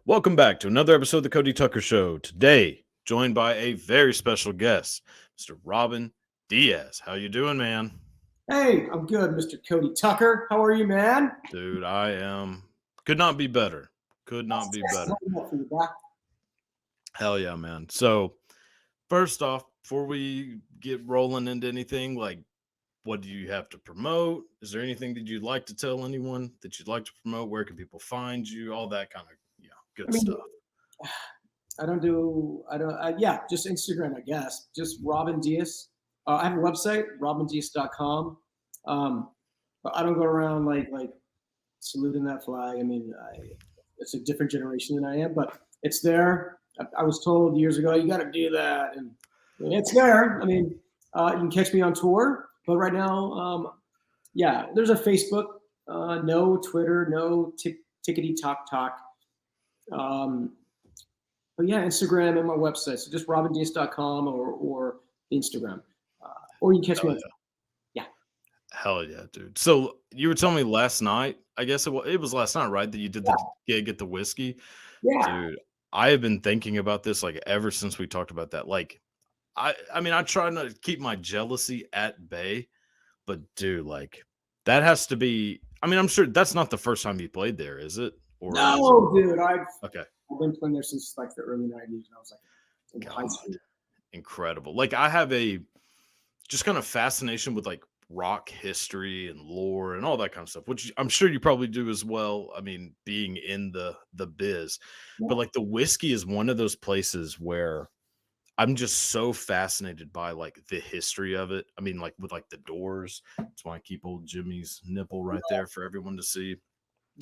Welcome back to another episode of the Cody Tucker Show. Today, joined by a very special guest, Mr. Robin Diaz. How you doing, man? Hey, I'm good, Mr. Cody Tucker. How are you, man? Dude, could not be better. Could not be Yes, better. looking up for you, bro. Hell yeah, man. So, first off, before we get rolling into anything, like what do you have to promote? Is there anything that you'd like to tell anyone that you'd like to promote? Where can people find you? All that kind of I good mean, stuff. yeah, just Instagram, I guess. Just Robin Diaz. I have a website, robindiaz.com. But I don't go around like saluting that flag. It's a different generation than I am, but it's there. I was told years ago, you got to do that. And it's there. You can catch me on tour, but right now, yeah, there's a Facebook, no Twitter, no tickety talk. Um, but yeah, Instagram and my website. So just robindiaz.com or Instagram. Or you can catch me Hell on. yeah. Yeah. Hell yeah, dude. So you were telling me last night, I guess it was last night, right? That you did the gig at the whiskey. Yeah. Dude, I have been thinking about this like ever since we talked about that. Like, I try not to keep my jealousy at bay, but dude, like that has to be. I'm sure that's not the first time you played there, is it? Or is it? No, dude. Okay. I've been playing there since like the early 90s. And I was like in high God, school. incredible. Like I have a just kind of fascination with like rock history and lore and all that kind of stuff, which I'm sure you probably do as well. I mean, being in the biz, but Yeah. like the whiskey is one of those places where I'm just so fascinated by like the history of it. I mean, like with like the doors. That's why I keep old Jimmy's nipple right there for everyone to see.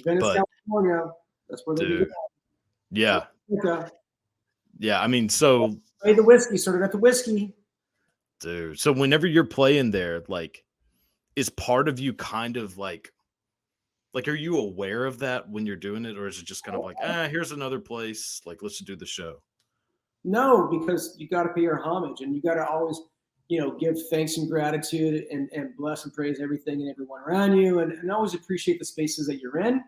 Venice, But California. That's where they began. dude, yeah, Okay. yeah. I mean, so Made the whiskey, started at the whiskey. dude, so whenever you're playing there, like, is part of you kind of like, are you aware of that when you're doing it, or is it just kind of like, here's another place, like, let's do the show? No, because you got to pay your homage and you got to always, give thanks and gratitude and bless and praise everything and everyone around you and always appreciate the spaces that you're in.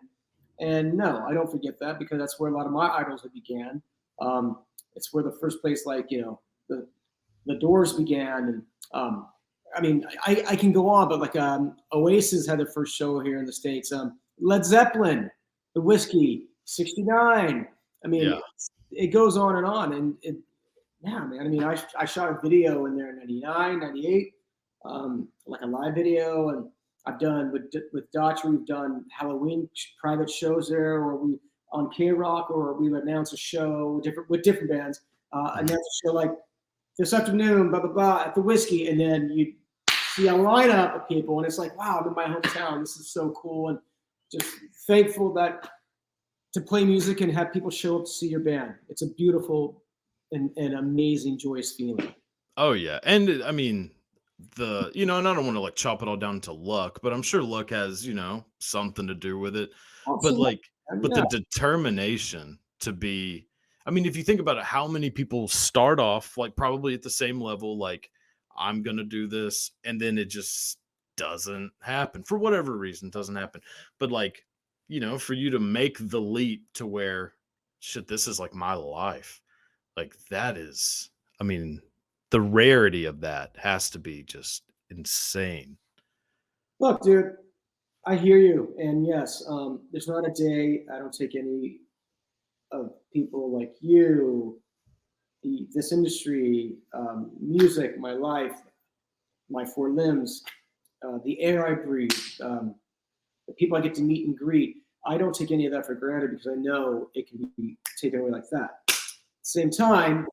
And no, I don't forget that because that's where a lot of my idols have began. It's where the first place, like, the Doors began. And I can go on, but like Oasis had their first show here in the States. Led Zeppelin, the whiskey, 69. Yeah, It goes on and on. Yeah, man. I shot a video in there in 99, 98, like a live video. And I've done with Daughtry, we've done Halloween private shows there, or we on K Rock, or we would announce a show with different bands. Announce a show like this afternoon, blah, blah, blah, at the whiskey. And then you see a lineup of people, and it's like, wow, I'm in my hometown. This is so cool. And just thankful that to play music and have people show up to see your band. It's a beautiful and amazing, joyous feeling. oh yeah, and I mean and I don't want to like chop it all down to luck, but I'm sure luck has something to do with it. But Absolutely. like, but Yeah. the determination to be, I mean, if you think about it, how many people start off like probably at the same level, like I'm gonna do this, and then it just doesn't happen for whatever reason, doesn't happen. But like, for you to make the leap to where shit, this is like my life, like that is, I mean, the rarity of that has to be just insane. Look, dude, I hear you. And yes, there's not a day I don't take any of people like you, this industry, music, my life, my four limbs, the air I breathe, the people I get to meet and greet. I don't take any of that for granted because I know it can be taken away like that. At the same time,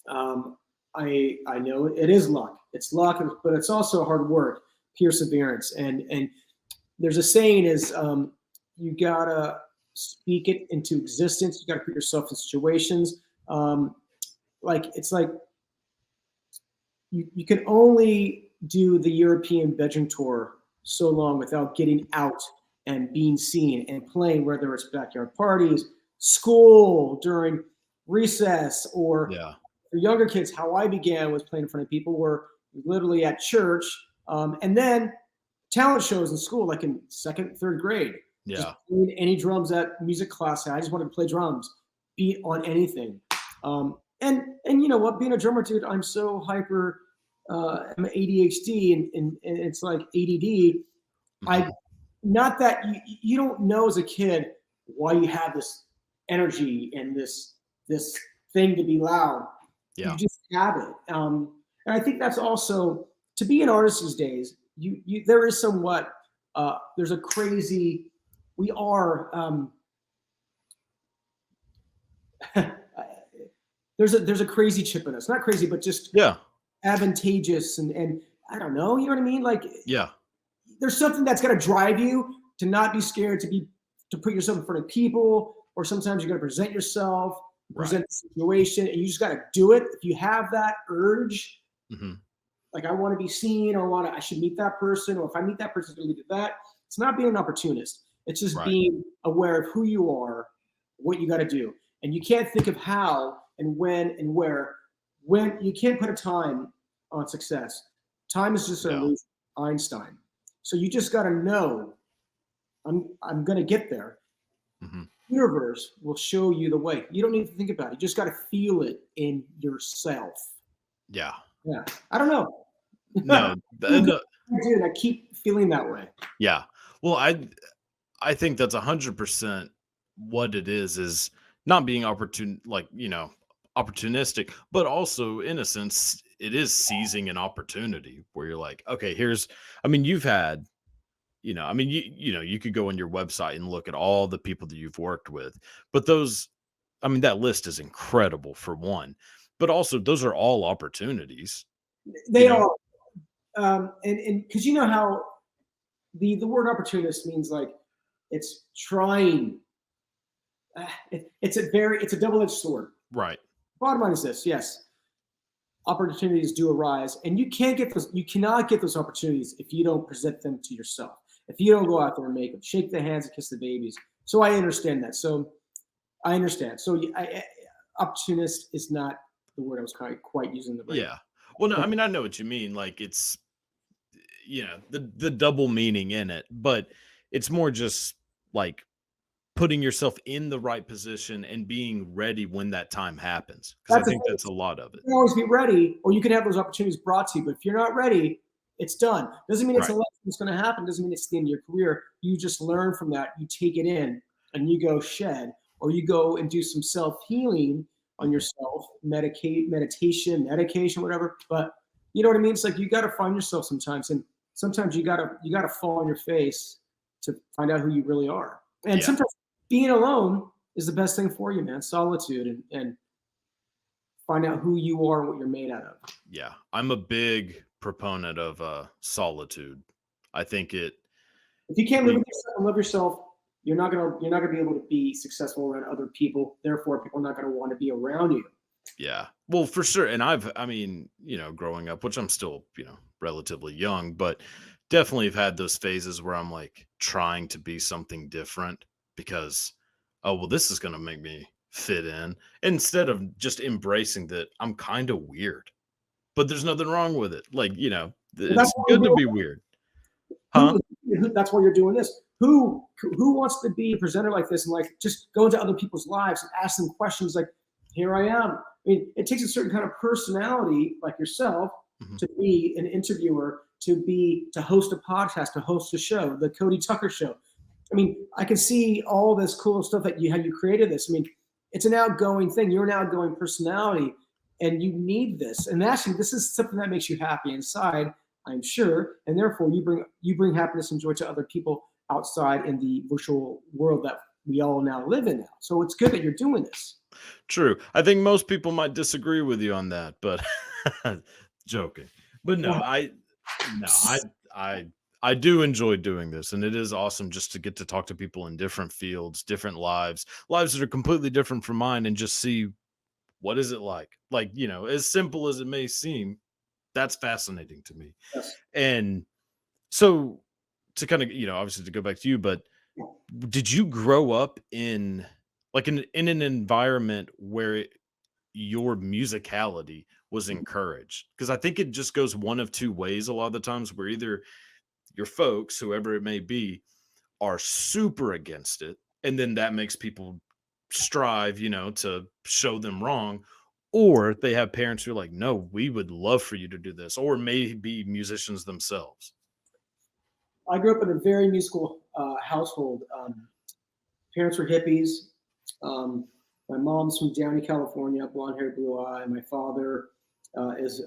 I know it is luck. It's luck, but it's also hard work, perseverance, and there's a saying is you gotta speak it into existence. You gotta put yourself in situations. Like it's like you can only do the European bedroom tour so long without getting out and being seen and playing, whether it's backyard parties, school during recess, or Yeah. for younger kids. How I began was playing in front of people were literally at church, and then talent shows in school, like in second, third grade. Just Yeah. playing any drums at music class. I just wanted to play drums, beat on anything. And you know what? Being a drummer, dude, I'm so hyper. I'm ADHD and it's like ADD. I Mhm. not that you don't know as a kid why you have this energy and this thing to be loud. You Yeah. just have it. And I think that's also to be an artist these days. You there is somewhat there's a crazy we are there's a crazy chip in us. Not crazy, but just Yeah. advantageous and I don't know. You know what I mean? Like Yeah. there's something that's going to drive you to not be scared to put yourself in front of people, or sometimes you got to present yourself, Right. present the situation, and you just got to do it. If you have that urge, Mhm. like I want to be seen, or I should meet that person, or if I meet that person, it's going to lead to that. It's not being an opportunist. It's just Right. being aware of who you are, what you got to do, and you can't think of how and when and where. When you can't put a time on success, time is just an Yeah. illusion. Einstein. So you just got to know I'm going to get there. Mhm. Universe will show you the way. You don't need to think about it. You just got to feel it in yourself. Yeah. Yeah. I don't know. No, Feel good, no, dude. I keep feeling that way. yeah. Well, I think that's 100% what it is not being opportunistic, but also in a sense, it is seizing an opportunity where you're like, okay, I mean, you've had, I mean, you could go on your website and look at all the people that you've worked with, but I mean, that list is incredible for one, but also those are all opportunities, you They know? are, and because you know how the word opportunist means like it's trying. It's a double edged sword. Right. Bottom line is this: yes, opportunities do arise, and you cannot get those opportunities if you don't present them to yourself, if you don't go out there and make them, shake the hands and kiss the babies. So I understand that. So I understand. So opportunist is not the word I was quite using the right. Yeah. Well, no, I mean, I know what you mean. Like it's, the double meaning in it, but it's more just like putting yourself in the right position and being ready when that time happens. Because I That's the think thing. that's a lot of You it. can always be ready, or you can have those opportunities brought to you. But if you're not ready, it's done. Doesn't mean it's a Right. lesson that's going to happen. Doesn't mean it's the end of your career. You just learn from that. You take it in, and you go shed, or you go and do some self healing on Mhm. yourself, medication, whatever. But you know what I mean. It's like you got to find yourself sometimes, and sometimes you gotta fall on your face to find out who you really are. And Yeah. sometimes being alone is the best thing for you, man. Solitude and find out who you are and what you're made out of. Yeah. I'm a big proponent of solitude. I think it, If you can't live we, with yourself and love yourself, you're not gonna be able to be successful around other people. Therefore, people are not gonna want to be around you. yeah. Well, for sure. And I mean, growing up, which I'm still, relatively young, but definitely have had those phases where I'm like trying to be something different because, oh, well, this is going to make me fit in instead of just embracing that I'm kind of weird, but there's nothing wrong with it. Like, Well, that's it's what good you're to doing. be weird. Huh? That's why you're doing this. Who wants to be a presenter like this and like just go into other people's lives and ask them questions like, here I am. I mean, it takes a certain kind of personality like yourself Mhm. to be an interviewer, to host a podcast, to host a show, the Cody Tucker show. I mean, I can see all this cool stuff that how you created this. I mean, it's an outgoing thing. You're an outgoing personality, and you need this. And actually, this is something that makes you happy inside, I'm sure, and therefore you bring happiness and joy to other people outside in the virtual world that we all now live in now. So it's good that you're doing this. True. I think most people might disagree with you on that, but joking. But no, Well, I I do enjoy doing this, and it is awesome just to get to talk to people in different fields, different lives that are completely different from mine, and just see what is it like. Like, as simple as it may seem, that's fascinating to me. yes. And so to kind of, obviously to go back to you, but did you grow up in like in an environment where your musicality was encouraged? Because I think it just goes one of two ways a lot of the times, where either your folks, whoever it may be, are super against it, and then that makes people strive, to show them wrong. Or they have parents who are like, no, we would love for you to do this, or maybe musicians themselves. I grew up in a very musical household. Parents were hippies. My mom's from Downey, California, blonde hair, blue eye. My father is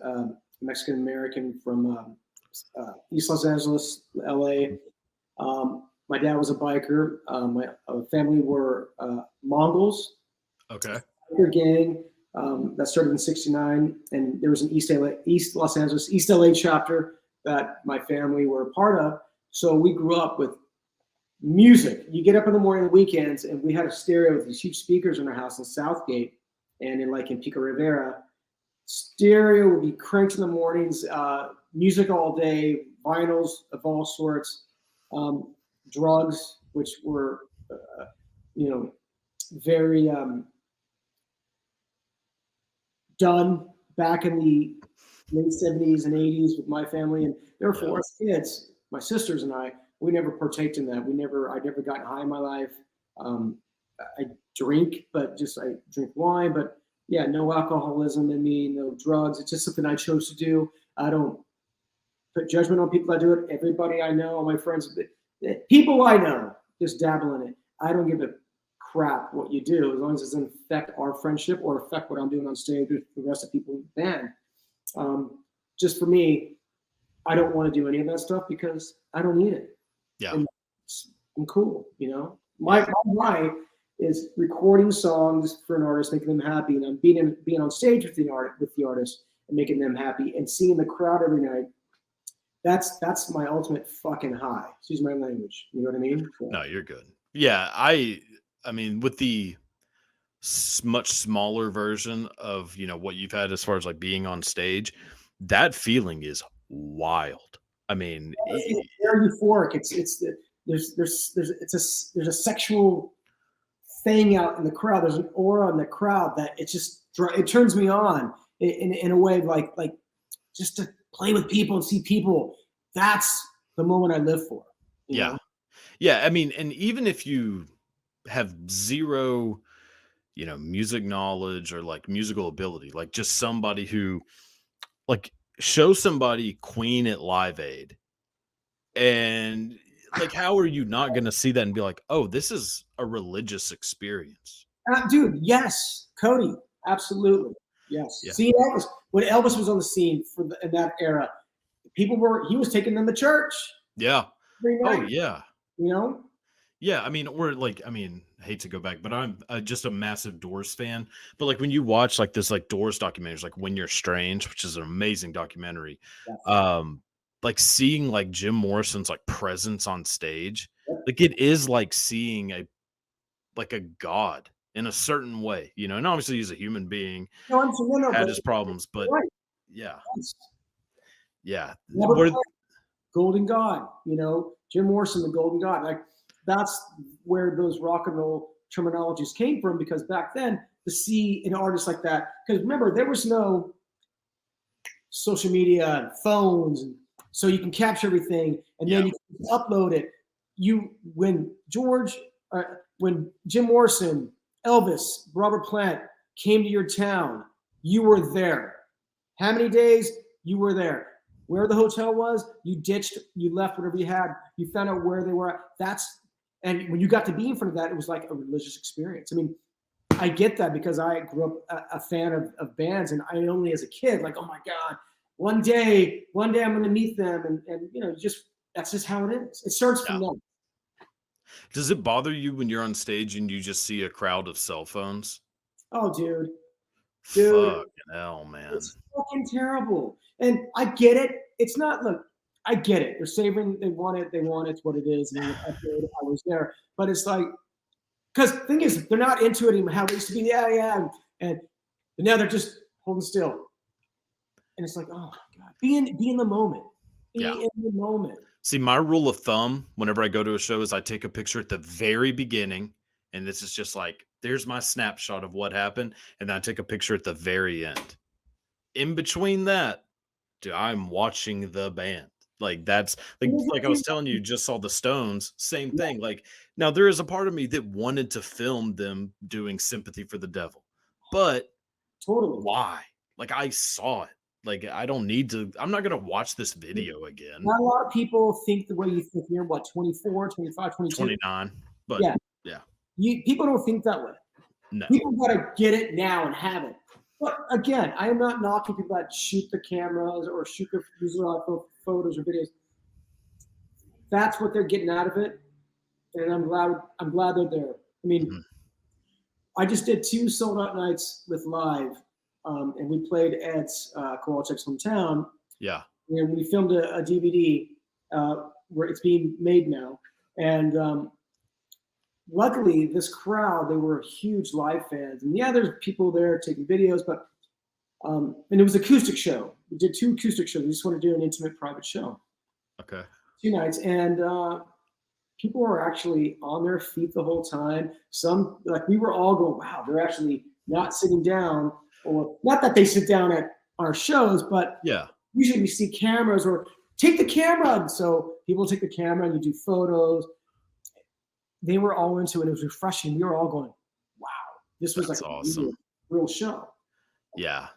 Mexican American from East Los Angeles, LA. My dad was a biker. My family were Mongols, Okay. biker gang that started in '69, and there was an East Los Angeles, East LA chapter that my family were a part of. So we grew up with music. You get up in the morning, the weekends, and we had a stereo with these huge speakers in our house in Southgate and in Pico Rivera. Stereo would be cranked in the mornings, music all day, vinyls of all sorts, drugs, which were, very done back in the late '70s and '80s with my family. And therefore, as kids, my sisters and I, we never partaked in that. I never gotten high in my life. I drink, but I drink wine, but yeah, no alcoholism in me, no drugs. It's just something I chose to do. I don't put judgment on people that do it. Everybody I know, all my friends, people I know, just dabble in it. I don't give a crap what you do as long as it doesn't affect our friendship or affect what I'm doing on stage with the rest of the people in the band. Just for me, I don't want to do any of that stuff because I don't need it. Yeah. And I'm cool, My life is recording songs for an artist, making them happy, and I'm being on stage with the artist and making them happy, and seeing the crowd every night. That's my ultimate fucking high. Excuse my language. You know what I mean? So. No, you're good. Yeah, I mean, with the much smaller version of what you've had as far as like being on stage, that feeling is wild. I mean, It's very euphoric. There's a sexual thing out in the crowd. There's an aura in the crowd that it turns me on in a way like just to play with people and see people. That's the moment I live for. Yeah. Know? Yeah. I mean, and even if you have zero, music knowledge or like musical ability, like just somebody who like show somebody Queen at Live Aid, and like, how are you not going to see that and be like, oh, this is a religious experience? Dude, yes. Cody, absolutely. Yes. Yeah. See, when Elvis was on the scene in that era, he was taking them to church. Yeah. Every night, Oh, yeah. Yeah, I mean, I hate to go back, but I'm just a massive Doors fan. But like when you watch like this like Doors documentaries, like When You're Strange, which is an amazing documentary, like seeing like Jim Morrison's like presence on stage, like it is like seeing a god in a certain way, and obviously he's a human being, had his problems, but right. yeah, Yes. yeah. Golden God, Jim Morrison, the Golden God. Like that's where those rock and roll terminologies came from, because back then to see an artist like that, because remember, there was no social media and phones, and so you can capture everything and then you can upload it. When Jim Morrison, Elvis, Robert Plant came to your town, you were there. How many days? You were there. Where the hotel was, you ditched, you left whatever you had, you found out where they were at. And when you got to be in front of that, it was like a religious experience. I mean, I get that because I grew up a fan of bands, and I only as a kid, like, oh my God, one day I'm going to meet them. And that's just how it is. It starts from them. Does it bother you when you're on stage and you just see a crowd of cell phones? Oh, dude. Fucking hell, man. It's fucking terrible. And I get it. It's not, look, I get it. They're savoring, they want it, it's what it is. And I was there. But it's like, because the thing is, they're not into it anymore. How it used to be, yeah. And now they're just holding still. And it's like, oh my God. Be in the moment. Be in the moment. See, my rule of thumb whenever I go to a show is I take a picture at the very beginning, and this is just like, there's my snapshot of what happened, and then I take a picture at the very end. In between that, dude, I'm watching the band. Like that's like I was telling you, just saw the Stones, same thing. Like now there is a part of me that wanted to film them doing Sympathy for the Devil. But Totally. why? Like I saw it. Like I don't need to I'm not gonna watch this video again. Not a lot of people think the way you think. You're what, 24, 25, 22? 29. But Yeah. yeah, People don't think that way. no. People got to get it now and have it. But again, I am not knocking people that shoot the cameras or shoot their use a lot of photos or videos. That's what they're getting out of it, and I'm glad they're there. I mean, Mhm. I just did 2 sold out nights with live, and we played Ed's Kowalczyk's hometown, Yeah. and we filmed a DVD where it's being made now, and luckily this crowd, they were huge live fans, and yeah, there's people there taking videos, but and it was an acoustic show. We did 2 acoustic shows. We just wanted to do an intimate private show, Okay. 2 nights, and people were actually on their feet the whole time. Some, like, we were all going, wow, they're actually not sitting down, or not that they sit down at our shows, but Yeah. usually we see cameras or take the camera. And so people take the camera and you do photos. They were all into it. It was refreshing. We were all going, wow, this was That's like a awesome. real show. Yeah.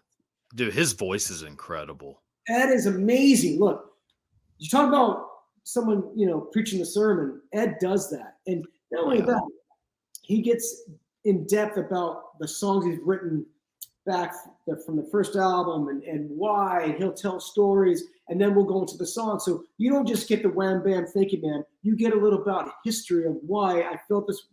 Dude, his voice is incredible. Ed is amazing. Look, you talk about someone, preaching the sermon. Ed does that. And not only Yeah. that, he gets in depth about the songs he's written back from the first album and why. And he'll tell stories, and then we'll go into the song. So you don't just get the wham bam thank you man. You get a little about history of why Ed felt this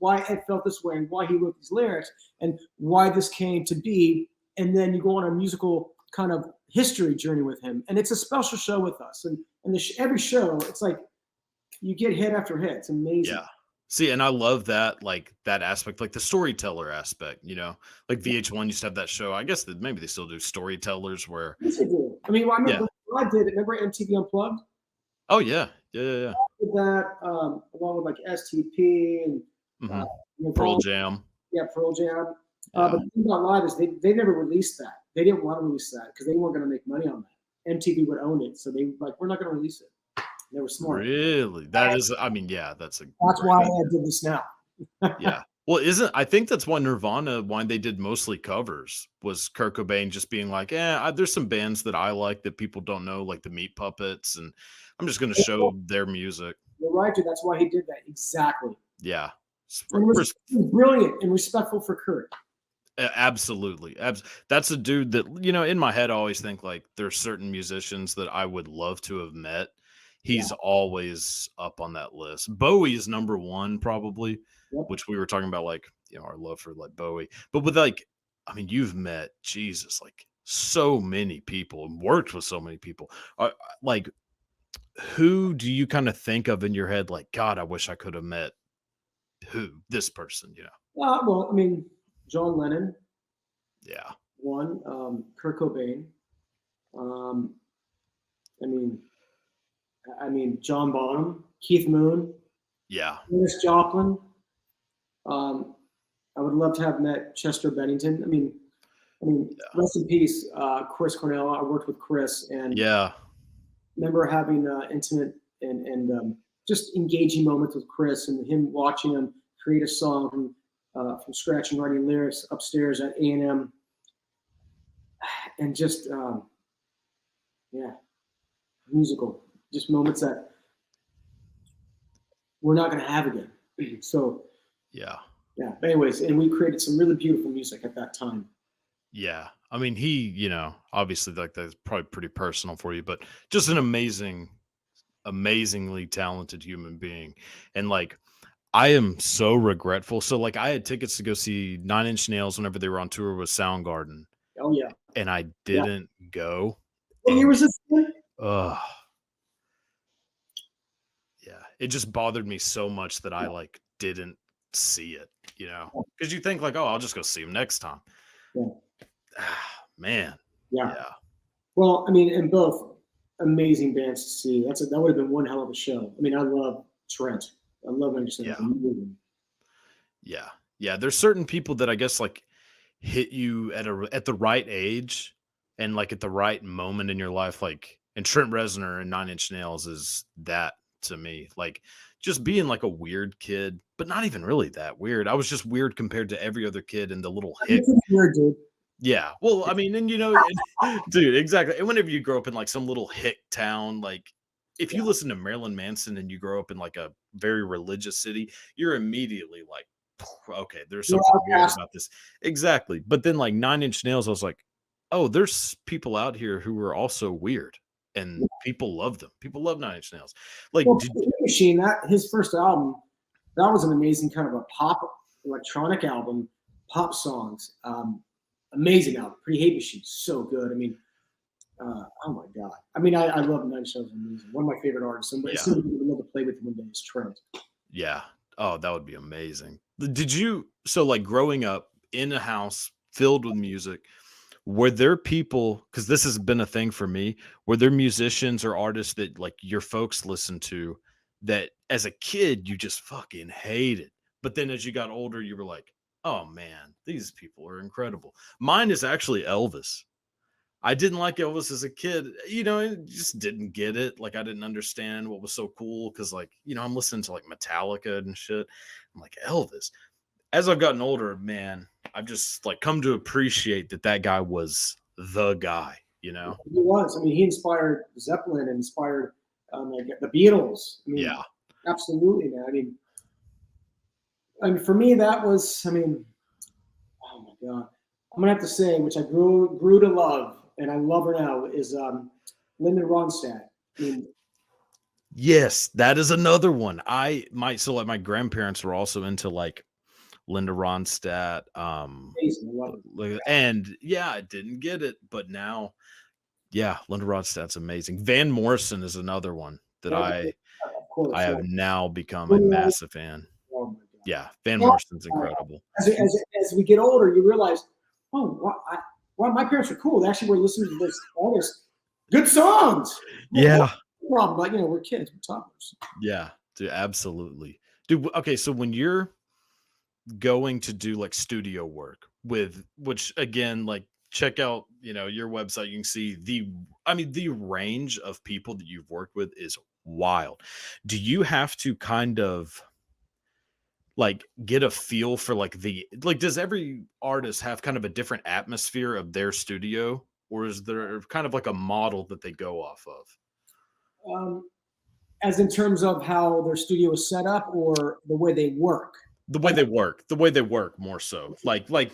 way, and why he wrote these lyrics, and why this came to be. And then you go on a musical kind of history journey with him, and it's a special show with us. And every show, it's like you get hit after hit. It's amazing. Yeah. See, and I love that, like that aspect, like the storyteller aspect, like VH1 used to have that show. I guess that maybe they still do storytellers where, Yes, they do. I mean, I yeah. remember I did it. Remember MTV Unplugged? Oh, yeah. Yeah. I did that along with like STP and Hmm. Pearl Jam. Yeah, Pearl Jam. Yeah. But the thing about live is they never released that. They didn't want to release that because they weren't going to make money on that. MTV would own it, so they were like, we're not going to release it. They were smart. Really? That is, I mean, yeah, that's why I did this now. Yeah. Well, I think that's why Nirvana, why they did mostly covers, was Kurt Cobain just being like, there's some bands that I like that people don't know, like the Meat Puppets, and I'm just going to show their music. You're right, dude. That's why he did that. Exactly. Yeah. And it was brilliant and respectful for Kurt. Absolutely. That's a dude that, in my head, I always think like there's certain musicians that I would love to have met. He's always up on that list. Bowie is number 1, probably, which we were talking about, like, our love for like Bowie. But with you've met Jesus, like so many people and worked with so many people. Like, who do you kind of think of in your head? Like, God, I wish I could have met this person, Well, I mean, John Lennon. Yeah. One, Kurt Cobain. I mean, John Bonham, Keith Moon. Yeah. Janis Joplin. I would love to have met Chester Bennington. I mean, rest in peace, Chris Cornell. I worked with Chris, and remember having intimate and just engaging moments with Chris, and him watching him create a song from scratch and writing lyrics upstairs at A&M, and just musical, just moments that we're not going to have again. So yeah. But anyways, and we created some really beautiful music at that time. Yeah. I mean, he, obviously, like, that's probably pretty personal for you, but just an amazingly talented human being. And like, I am so regretful. So like, I had tickets to go see 9 Inch Nails whenever they were on tour with Soundgarden. Oh yeah. And I didn't go. What year was this? Yeah. It just bothered me so much that I like didn't see it, because you think like, oh, I'll just go see him next time. Man. Yeah. Well, I mean, and both amazing bands to see. That would have been one hell of a show. I mean, I love Trent. I love understanding. Yeah. There's certain people that I guess like hit you at the right age and like at the right moment in your life. Like And Trent Reznor and Nine Inch Nails is that to me. Like just being like a weird kid, but not even really that weird. I was just weird compared to every other kid in the little hick. Weird, dude. Yeah. Well, I mean, and dude, exactly. And whenever you grow up in like some little hick town, like if you listen to Marilyn Manson and you grow up in like a very religious city, you're immediately like, okay, there's something weird about this. Exactly. But then like Nine Inch Nails, I was like, oh, there's people out here who are also weird and people love them. People love Nine Inch Nails. Like, Well, Machine, that his first album, that was an amazing kind of a pop electronic album, pop songs. Amazing album. Pretty Hate Machine, so good. I mean, oh my god. I mean, I love Nine Inch Nails. Amazing. One of my favorite artists. Somebody would love to play with one day is Trent. Yeah. Oh, that would be amazing. Did you so like growing up in a house filled with music? Were there people, because this has been a thing for me, were there musicians or artists that like your folks listened to that as a kid you just fucking hated? But then as you got older, you were like, oh man, these people are incredible. Mine is actually Elvis. I didn't like Elvis as a kid. I just didn't get it. Like I didn't understand what was so cool because like, I'm listening to like Metallica and shit. I'm like, Elvis. As I've gotten older, man, I've just like come to appreciate that guy was the guy, He was. I mean, he inspired Zeppelin and inspired like the Beatles. I mean, yeah, absolutely, man. I mean, for me, that was. I mean, oh my god, I'm gonna have to say, which I grew to love, and I love her now, is Linda Ronstadt. I mean, yes, that is another one. My grandparents were also into like Linda Ronstadt. And yeah, I didn't get it, but now, yeah, Linda Ronstadt's amazing. Van Morrison is another one that I have now become a massive fan. Oh my god. Yeah, Van Morrison's incredible. As we get older, you realize, oh, my parents are cool. They actually were listening to this artist. Good songs. Yeah. Problem, but we're kids, we're toddlers. Yeah, dude, absolutely. Dude, okay, so when you're going to do like studio work which again, like check out, your website, you can see the range of people that you've worked with is wild. Do you have to kind of like get a feel for like does every artist have kind of a different atmosphere of their studio, or is there kind of like a model that they go off of? As in terms of how their studio is set up or the way they work? The way they work more so. Like, I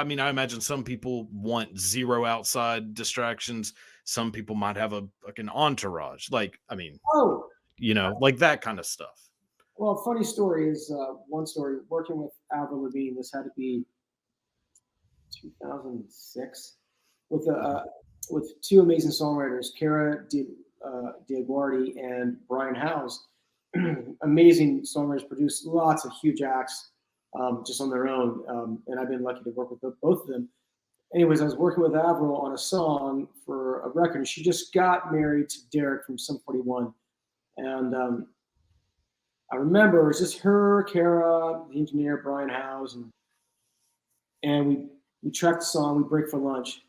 mean, I imagine some people want zero outside distractions. Some people might have like an entourage. Like, I mean, like that kind of stuff. Well, funny story is one story working with Avril Lavigne. This had to be 2006 with two amazing songwriters, Cara Diaguardi and Brian Howes. Amazing songwriters, produced lots of huge acts just on their own, and I've been lucky to work with both of them. Anyways, I was working with Avril on a song for a record, and she just got married to Derek from Sum 41, and I remember it was just her, Cara, the engineer, Brian Howes, and we tracked the song. We break for lunch,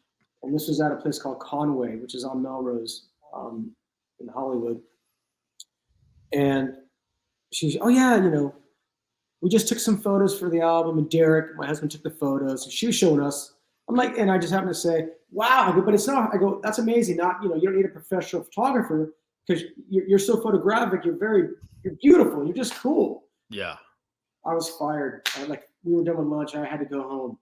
and this was at a place called Conway, which is on Melrose in Hollywood. And she's, oh yeah, we just took some photos for the album, and Derek, my husband, took the photos, and she was showing us. I'm like, and I just happened to say, wow. I go, but it's not. I go, that's amazing. Not, you don't need a professional photographer because you're so photographic. You're beautiful. You're just cool. Yeah. I was fired. We were done with lunch. I had to go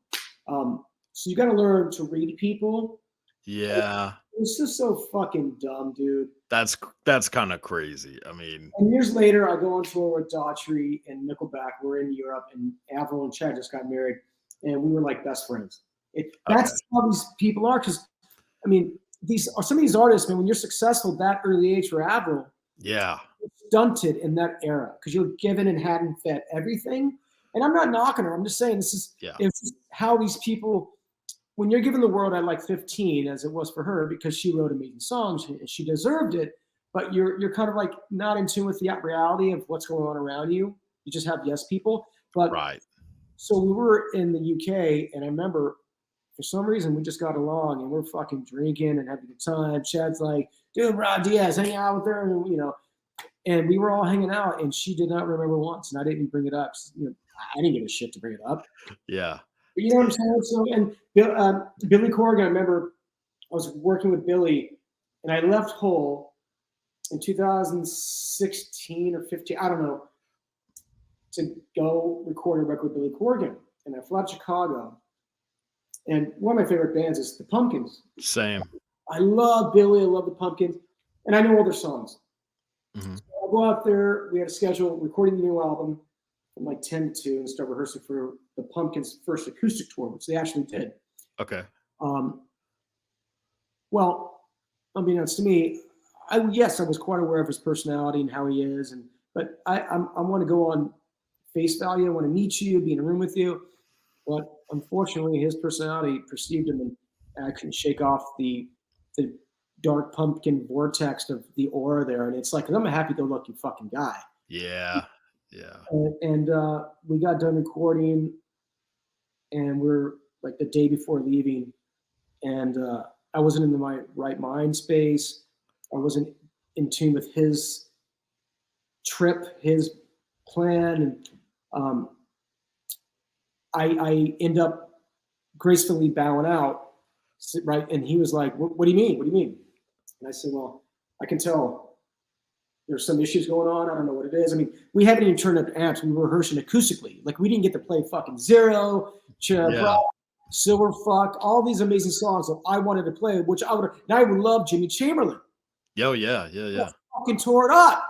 home. So you got to learn to read people. Yeah. It's just so fucking dumb, dude. That's kind of crazy. I mean, and years later, I go on tour with Daughtry and Nickelback. We're in Europe, and Avril and Chad just got married, and we were like best friends. That's how these people are. Because, I mean, some of these artists, man, when you're successful that early age for Avril, yeah, stunted in that era because you're given and hadn't fed everything. And I'm not knocking her. I'm just saying this is how these people. When you're given the world at like 15, as it was for her, because she wrote amazing songs and she deserved it, but you're kind of like not in tune with the reality of what's going on around you. You just have yes people. But right. So we were in the UK, and I remember for some reason we just got along and we're fucking drinking and having a good time. Chad's like, dude, Robin Diaz, hang out with her, and and we were all hanging out, and she did not remember once, and I didn't bring it up. I didn't give a shit to bring it up. Yeah. But you know what I'm saying? So, and Billy Corgan, I remember I was working with Billy, and I left Hole in 2016 or 15, I don't know, to go record a record with Billy Corgan. And I flew to Chicago. And one of my favorite bands is the Pumpkins. Same. I love Billy. I love the Pumpkins. And I know all their songs. Mm-hmm. So I'll go out there. We had a schedule recording the new album from like 10 to 2 and start rehearsing for the Pumpkins' first acoustic tour, which they actually did. Okay. Well, unbeknownst to me, I was quite aware of his personality and how he is, but I want to go on face value. I want to meet you, be in a room with you, but unfortunately, his personality perceived him, and I couldn't shake off the dark pumpkin vortex of the aura there. And it's like, I'm a happy-go-lucky fucking guy. Yeah, yeah. And we got done recording, and we're like the day before leaving, and I wasn't in my right mind space. I wasn't in tune with his trip, his plan, and I end up gracefully bowing out, right? And he was like, what do you mean? What do you mean? And I said, well, I can tell there's some issues going on. I don't know what it is. I mean, we haven't even turned up amps. We were rehearsing acoustically. Like, we didn't get to play fucking Zero, Silver Fuck, all these amazing songs that I wanted to play, which I would love Jimmy Chamberlain. Yo, yeah. Fucking tore it up.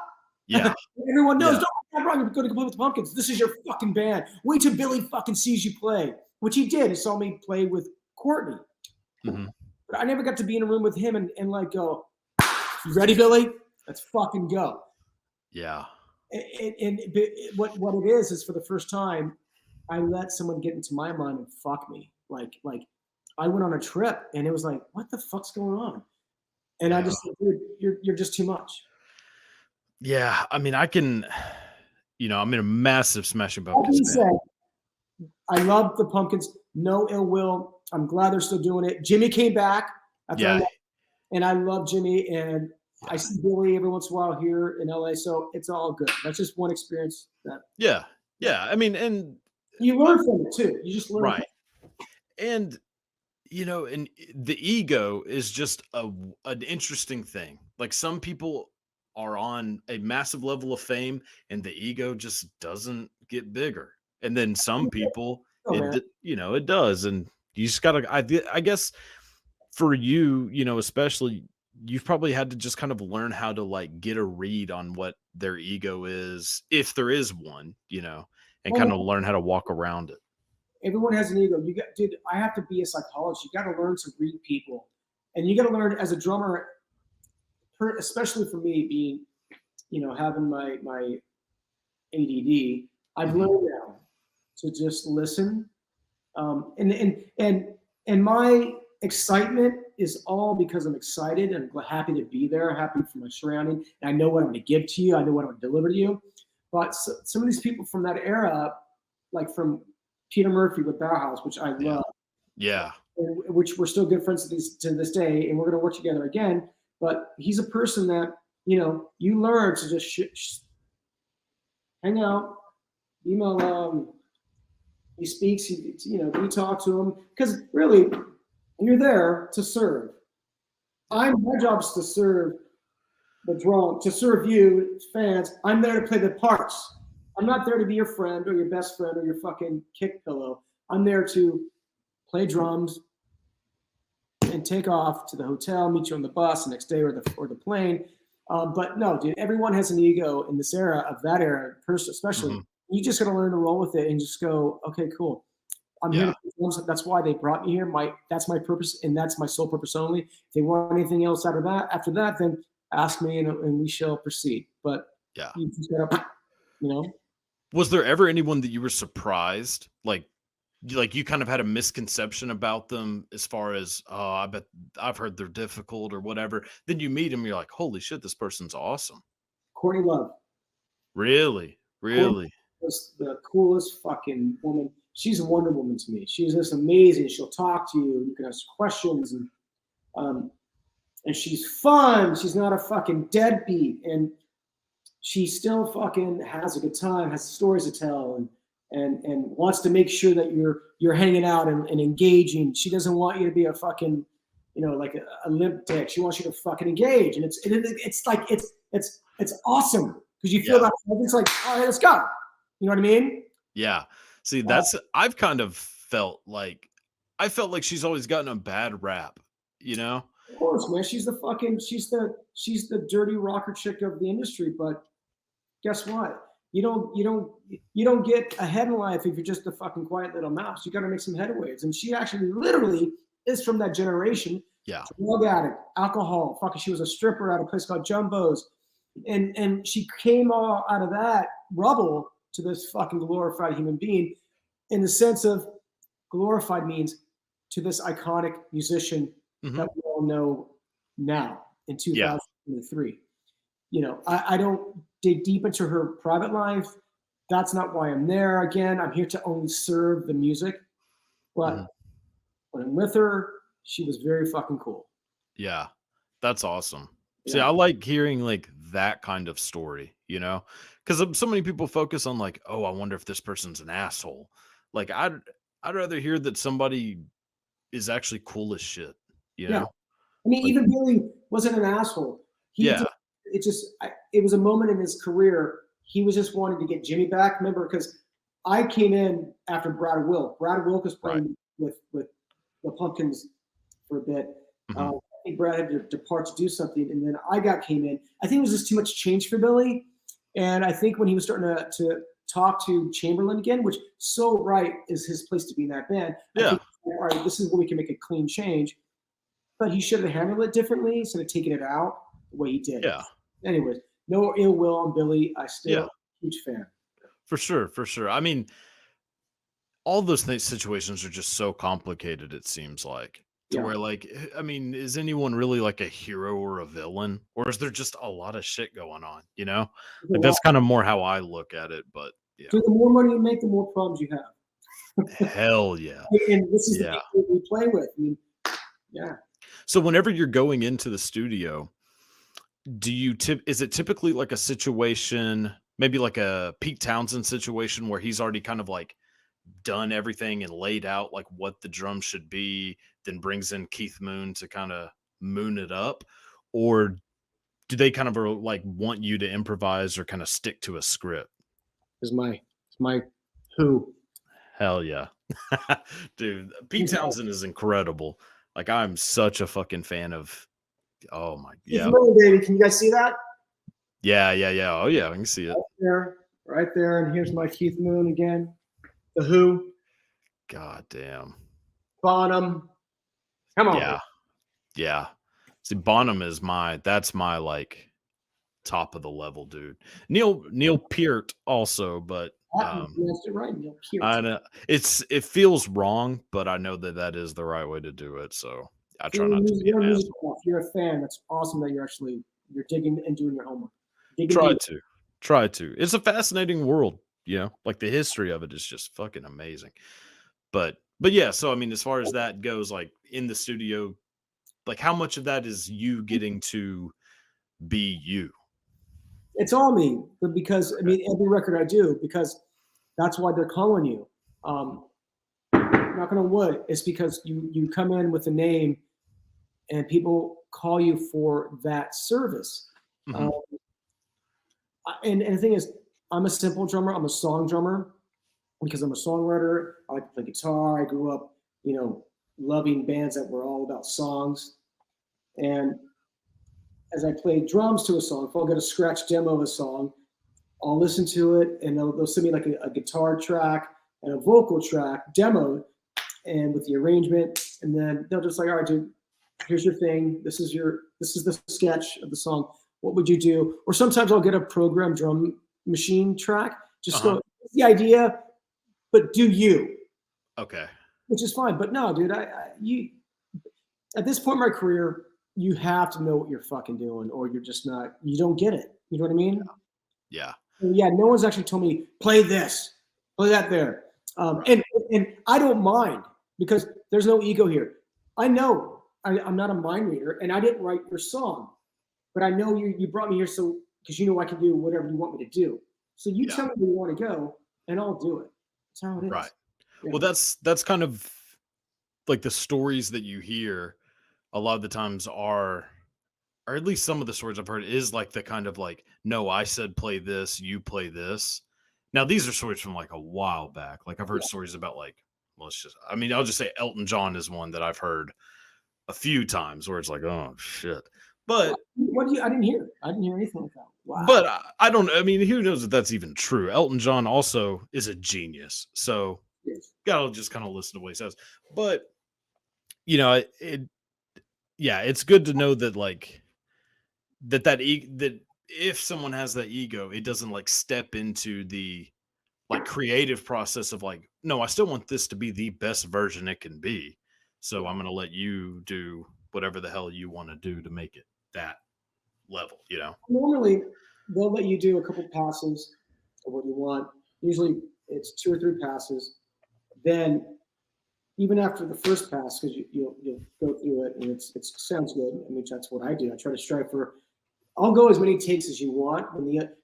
Yeah. Everyone knows, don't wrong, you're going to play with the Pumpkins. This is your fucking band. Wait till Billy fucking sees you play, which he did. He saw me play with Courtney. Mm-hmm. But I never got to be in a room with him and like go, you ready, Billy? Let's fucking go. Yeah. And what it is for the first time, I let someone get into my mind and fuck me. Like I went on a trip and it was like, what the fuck's going on? And I just said, dude, you're just too much. Yeah. I mean, I can, I'm in a massive Smashing Pumpkins fan. I love the Pumpkins. No ill will. I'm glad they're still doing it. Jimmy came back. And I love Jimmy. And I see Billy every once in a while here in LA. So it's all good. That's just one experience. Yeah. I mean, and you learn from it too. You just learn. Right. And, and the ego is just an interesting thing. Like, some people are on a massive level of fame and the ego just doesn't get bigger. And then some people, it does. And you just gotta, I guess for you, especially, you've probably had to just kind of learn how to like get a read on what their ego is, if there is one, and kind of learn how to walk around it. Everyone has an ego. Dude, I have to be a psychologist. You got to learn to read people, and you got to learn as a drummer, especially for me being, having my ADD. I've learned now to just listen, and my excitement is all because I'm excited and happy to be there, happy for my surrounding, and I know what I'm going to give to you. I know what I'm going to deliver to you. But some of these people from that era, like from Peter Murphy with Bauhaus, which I love. Yeah. Which we're still good friends to this day, and we're going to work together again. But he's a person that, you learn to just hang out, email he speaks, you talk to him. Because really, you're there to serve. My job is to serve the drum, to serve you, fans. I'm there to play the parts. I'm not there to be your friend or your best friend or your fucking kick pillow. I'm there to play drums and take off to the hotel, meet you on the bus the next day or the plane. But no, dude, everyone has an ego in this era, of that era, especially. Mm-hmm. You just got to learn to roll with it and just go, okay, cool. I'm here to play drums. That's why they brought me here. That's my purpose, and that's my sole purpose only. If they want anything else after that, then ask me and we shall proceed. But you just gotta, Was there ever anyone that you were surprised, like you kind of had a misconception about them as far as, oh, I bet I've heard they're difficult or whatever. Then you meet them, you're like, holy shit, this person's awesome. Courtney Love. Really? Courtney was the coolest fucking woman. she's a Wonder Woman to me. She's just amazing. She'll talk to you. You can ask questions, and she's fun. She's not a fucking deadbeat, and she still fucking has a good time, has stories to tell, and wants to make sure that you're hanging out and engaging. She doesn't want you to be a fucking, like a limp dick. She wants you to fucking engage, and it's like it's awesome because you feel that it's like, all right, let's go. You know what I mean? Yeah. See, I've kind of felt like she's always gotten a bad rap, Of course, man. She's the dirty rocker chick of the industry, but guess what? You don't get ahead in life if you're just a fucking quiet little mouse. You got to make some headways. And she actually literally is from that generation. Yeah. Drug addict, alcohol, fucking. She was a stripper at a place called Jumbo's, and she came all out of that rubble to this fucking glorified human being, in the sense of glorified means to this iconic musician that we all know now in 2023. I don't dig deep into her private life. That's not why I'm there. Again, I'm here to only serve the music. But when I'm with her, she was very fucking cool. Yeah, that's awesome. Yeah. See, I like hearing like that kind of story, because so many people focus on like, oh, I wonder if this person's an asshole. Like, I'd rather hear that somebody is actually cool as shit. Yeah. I mean, even Billy wasn't an asshole. It was a moment in his career. He was just wanting to get Jimmy back. Remember, because I came in after Brad Wilk. Brad Wilk was playing with the Pumpkins for a bit. I think Brad had to depart to do something, and then I came in. I think it was just too much change for Billy, and I think when he was starting to talk to Chamberlain again, which so right is his place to be in that band. Yeah. I think, all right, this is where we can make a clean change. But he should have handled it differently instead of taking it out the way he did. Yeah. Anyways, no ill will on Billy. I still huge fan. For sure. I mean, all those situations are just so complicated, it seems like. To where, like, I mean, is anyone really like a hero or a villain? Or is there just a lot of shit going on, Like, that's kind of more how I look at it, but Dude, the more money you make, the more problems you have. Hell yeah. And this is the people we play with. I mean, yeah. So whenever you're going into the studio, is it typically like a situation, maybe like a Pete Townsend situation where he's already kind of like done everything and laid out like what the drum should be, then brings in Keith Moon to kind of moon it up? Or do they kind of like want you to improvise or kind of stick to a script? It's my who. Hell yeah. Dude, Pete Townsend is incredible. Like, I'm such a fucking fan of. Oh my, yeah, baby. Can you guys see that? Yeah. Oh yeah, I can see it right there. And here's my Keith Moon again. The Who. God damn. Bonham. Come on. Yeah. See, Bonham is that's my like top of the level dude. Neil Peart also, but right, Neil Peart. I know it feels wrong, but I know that is the right way to do it. So I try not to be an asshole. If you're a fan, that's awesome that you're digging and doing your homework. Try to. It's a fascinating world, like the history of it is just fucking amazing. But yeah, so I mean, as far as that goes, like in the studio, like how much of that is you getting to be you? It's all me, but because I mean, every record I do, because that's why they're calling you. Knock on wood, it's because you come in with a name and people call you for that service. And the thing is, I'm a simple drummer. I'm a song drummer because I'm a songwriter. I like to play guitar. I grew up, loving bands that were all about songs. And as I play drums to a song, if I'll get a scratch demo of a song, I'll listen to it and they'll send me like a guitar track and a vocal track demo and with the arrangement. And then they'll just like, all right, dude, here's your thing. This is the sketch of the song. What would you do? Or sometimes I'll get a programmed drum machine track. Just go, it's the idea, but do you. Okay. Which is fine. But no, dude, you at this point in my career, you have to know what you're fucking doing or you're just not, you don't get it. You know what I mean? Yeah. And yeah, no one's actually told me, play this, play that there. Right. And I don't mind because there's no ego here. I know I'm not a mind reader, and I didn't write your song, but I know you brought me here so because you know I can do whatever you want me to do. So you Yeah. tell me where you want to go, and I'll do it. That's how it Right. is. Yeah. Well, that's kind of like the stories that you hear a lot of the times are, or at least some of the stories I've heard is like the kind of like, no, I said play this, you play this. Now these are stories from like a while back. Like I've heard Yeah. stories about like, well, it's just, I mean, I'll just say Elton John is one that I've heard a few times where it's like, oh shit. But What do you? I didn't hear. I didn't hear anything like that. but Wow. I don't, I mean, who knows if that's even true. Elton John also is a genius. So Yes. gotta just kind of listen to what he says. But it yeah, it's good to know that like that if someone has that ego, it doesn't like step into the like creative process of like, no, I still want this to be the best version it can be. So Yeah. I'm gonna let you do whatever the hell you want to do to make it that level. Normally, they'll let you do a couple passes of what you want. Usually, it's 2 or 3 passes. Then, even after the first pass, because you'll go through it and it sounds good. I mean, that's what I do. I try to strive for. I'll go as many takes as you want.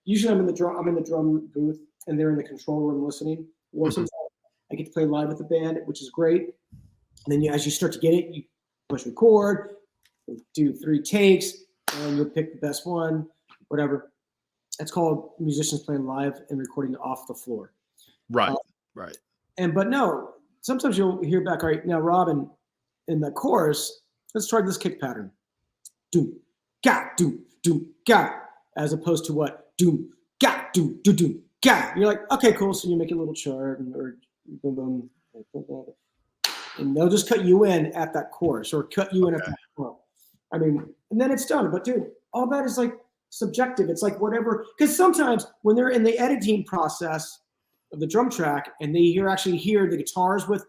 Usually I'm in the drum booth and they're in the control room listening. Or Mhm. sometimes I get to play live with the band, which is great. And then as you start to get it, you push record, do 3 takes, and you'll pick the best one, whatever. That's called musicians playing live and recording off the floor. Right. Uh, Right. but no, sometimes you'll hear back. All right, now Robin, in the chorus, let's try this kick pattern. Doom, ga, doom, doom, ga, as opposed to what? Doom, ga, doom, doom, doom, ga. You're like, okay, cool. So you make a little chart or boom, boom, boom, boom, and they'll just cut you in at that chorus or cut you in at Okay. that point. I mean, and then it's done. But dude, all that is like subjective. It's like whatever. Because sometimes when they're in the editing process of the drum track and they actually hear the guitars with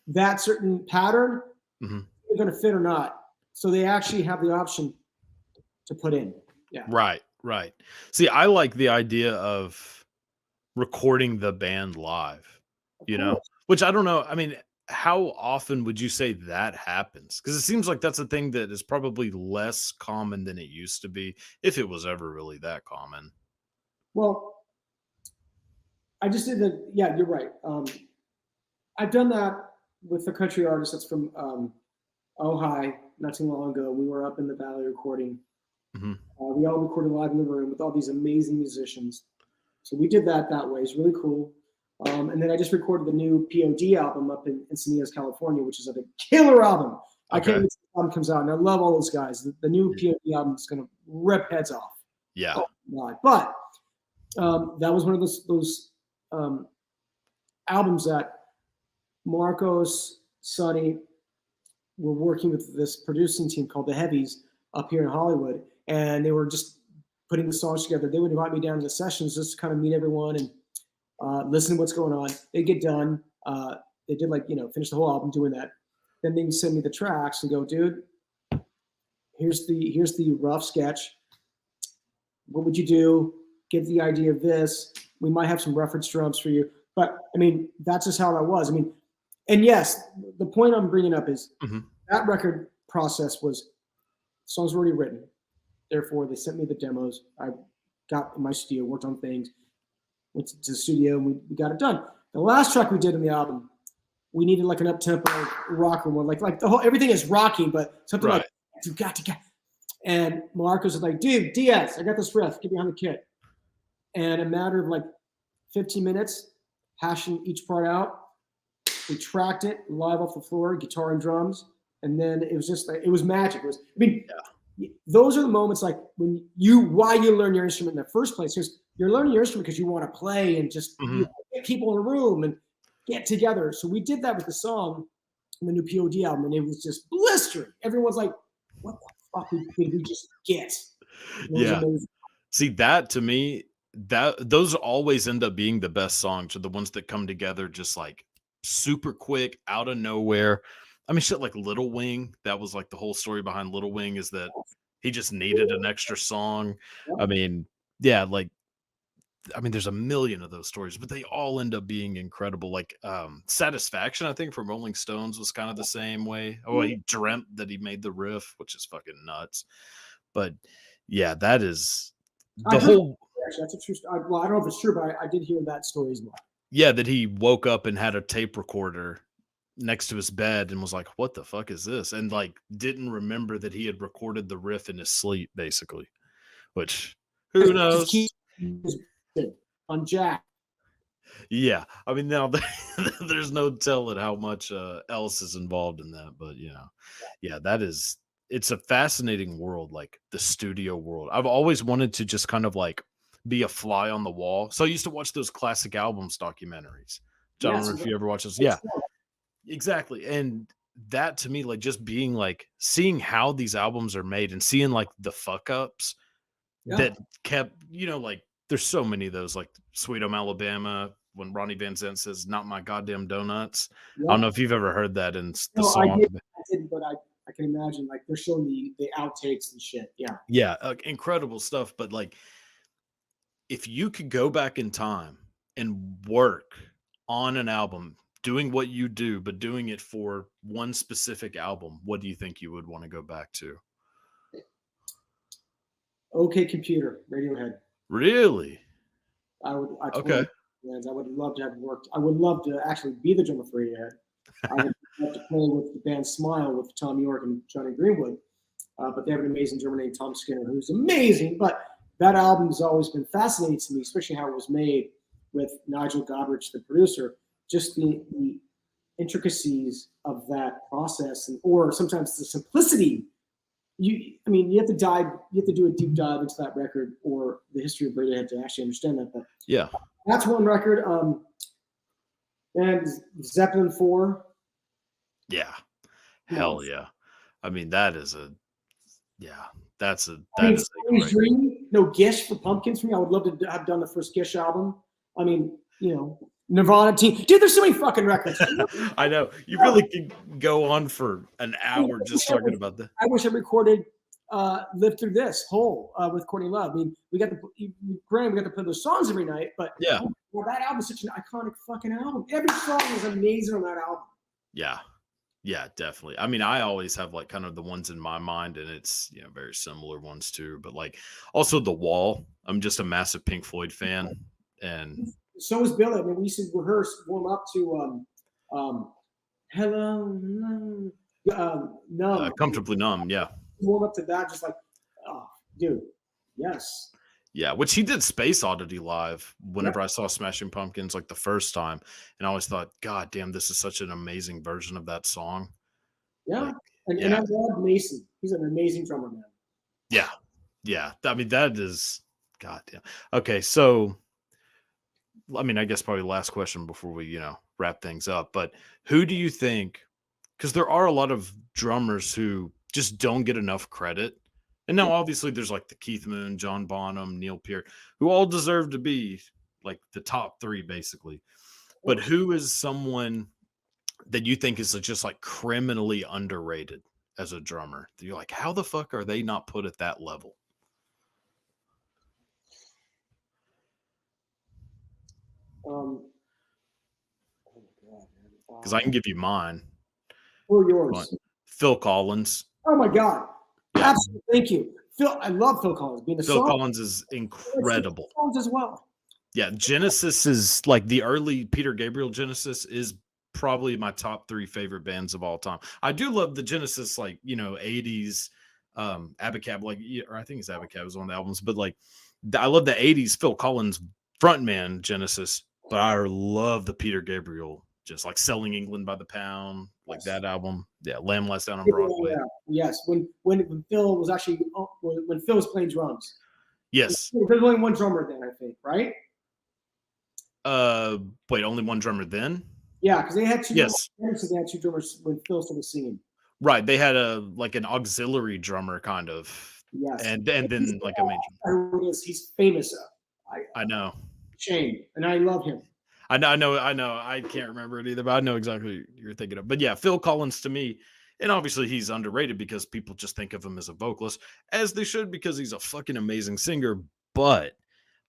that certain pattern, Mhm. they're going to fit or not. So they actually have the option to put in. Yeah. Right. Right. See, I like the idea of recording the band live, Of you know? course. Which I don't know. I mean, how often would you say that happens? Because it seems like that's a thing that is probably less common than it used to be, if it was ever really that common. Well, I just did the. Yeah, you're right. I've done that with a country artist that's from Ojai not too long ago. We were up in the valley recording. Mhm. We all recorded live in the room with all these amazing musicians. So we did that way. It's really cool. And then I just recorded the new P.O.D. album up in Encinitas, California, which is a killer album. I can't Okay. wait till the album comes out, and I love all those guys. The new Y P.O.D. album is going to rip heads off. yeah. Oh my! But that was one of those albums that Marcos, Sonny were working with this producing team called the Heavies up here in Hollywood, and they were just putting the songs together. They would invite me down to the sessions just to kind of meet everyone and listen to what's going on. They get done. They did finish the whole album doing that. Then they send me the tracks and go, dude, here's the rough sketch. What would you do? Get the idea of this. We might have some reference drums for you. But I mean, that's just how that was. I mean, and yes, the point I'm bringing up is Mhm. that record process was songs were already written. Therefore, they sent me the demos. I got in my studio, worked on things, went to the studio, and we got it done. The last track we did in the album, we needed like an up tempo rocker one, like the whole everything is rocky, but something like Right. you got to get. And Marcos was like, dude, Diaz, I got this riff. Get behind the kit. And a matter of like 15 minutes, hashing each part out. We tracked it live off the floor, guitar and drums, and then it was just like it was magic. It was, I mean, Yeah. those are the moments like why you learn your instrument in the first place. Because you're learning your instrument because you want to play and just Mhm. get people in a room and get together. So we did that with the song in the new P.O.D. album, and it was just blistering. Everyone's like, "What the fuck did we just get?" It was Yeah. amazing. See, that to me, that those always end up being the best songs, are the ones that come together just like super quick out of nowhere. I mean, shit like Little Wing, that was like the whole story behind Little Wing is that he just needed an extra song. Yeah. I mean, yeah, like I mean, there's a million of those stories, but they all end up being incredible. Like Satisfaction, I think, from Rolling Stones was kind of the same way. Oh, he dreamt that he made the riff, which is fucking nuts. But yeah, that is I the heard whole actually that's a true story. Well, I don't know if it's true, but I did hear that story as well. yeah, that he woke up and had a tape recorder next to his bed and was like, "What the fuck is this?" And like didn't remember that he had recorded the riff in his sleep, basically. Which who Just keep knows? on Jack. Yeah, I mean now there's no telling how much else is involved in that, but yeah, that is it's a fascinating world, like the studio world. I've always wanted to just kind of like be a fly on the wall. So I used to watch those classic albums documentaries. I don't Yes, remember if you ever watched those. Yeah, exactly. And that to me, like just being like seeing how these albums are made and seeing like the fuck ups yeah, that kept, like there's so many of those, like Sweet Home Alabama, when Ronnie Van Zant says, "Not my goddamn donuts." I yeah. don't know if you've ever heard that in the No, song. I did, but I can imagine like they're showing the outtakes and shit. Yeah. Yeah, incredible stuff. But like, if you could go back in time and work on an album, doing what you do, but doing it for one specific album, what do you think you would want to go back to? Okay, Computer, Radiohead. Really? I Okay. totally, and I would love to have worked. I would love to actually be the drummer for Radiohead. I would love to play with the band Smile with Tom York and Johnny Greenwood. But they have an amazing drummer named Tom Skinner, who's amazing. But that album has always been fascinating to me, especially how it was made with Nigel Godrich, the producer. Just the intricacies of that process, or sometimes the simplicity. I mean, you have to do a deep dive into that record or the history of Radiohead to actually understand that. But Yeah. that's one record. And Zeppelin 4. Yeah. Come Hell on. yeah. I mean, that is a yeah. That's a I mean, that is a Somebody's great. Dream, no Gish for Pumpkins for me. I would love to have done the first Gish album. I mean, Nirvana team. Dude, there's so many fucking records. I know. You really could go on for an hour just talking about that. I wish I recorded Live Through This whole with Courtney Love. I mean, granted, we got to play those songs every night, but Yeah. That album is such an iconic fucking album. Every song is amazing on that album. Yeah. Yeah, definitely. I mean, I always have like kind of the ones in my mind, and it's very similar ones too. But like also The Wall. I'm just a massive Pink Floyd fan. And so is Billy. I mean, we used to rehearse, warm up to Hello, Numb. Comfortably Numb, yeah. Warm up to that, just like, oh, dude, yes. Yeah, which he did Space Oddity live whenever I saw Smashing Pumpkins like the first time. And I always thought, God damn, this is such an amazing version of that song. Yeah. Like, and I love Mason. He's an amazing drummer, man. Yeah. Yeah. I mean, that is goddamn. Okay, so I mean, I guess probably last question before we, wrap things up. But who do you think? Because there are a lot of drummers who just don't get enough credit. And now, obviously, there's like the Keith Moon, John Bonham, Neil Peart, who all deserve to be like the top three, basically. But who is someone that you think is just like criminally underrated as a drummer? You're like, how the fuck are they not put at that level? Because I can give you mine. Who are yours? Phil Collins. Oh my God. Yeah. Absolutely. Thank you. Phil, I love Phil Collins. Phil Collins is incredible. Collins as well. Yeah, Genesis is like the early Peter Gabriel Genesis is probably my top 3 favorite bands of all time. I do love the Genesis, like, 80s Abacab, like, or I think it's Abacab was on the albums, but like I love the 80s Phil Collins frontman Genesis, but I love the Peter Gabriel, just like Selling England by the Pound, like that album. Yeah, Lamb Lies Down on Broadway. Yeah. Yes, when Phil was actually when Phil was playing drums. Yes. There's only one drummer then, I think, right? Wait, only one drummer then? Yeah, because they had two. Yes, they had two drummers when Phil started singing. Right, they had an auxiliary drummer kind of. Yes, and then like a major. He's famous. I know. Shane, and I love him. I know. I can't remember it either, but I know exactly what you're thinking of. But yeah, Phil Collins to me, and obviously he's underrated because people just think of him as a vocalist, as they should, because he's a fucking amazing singer. But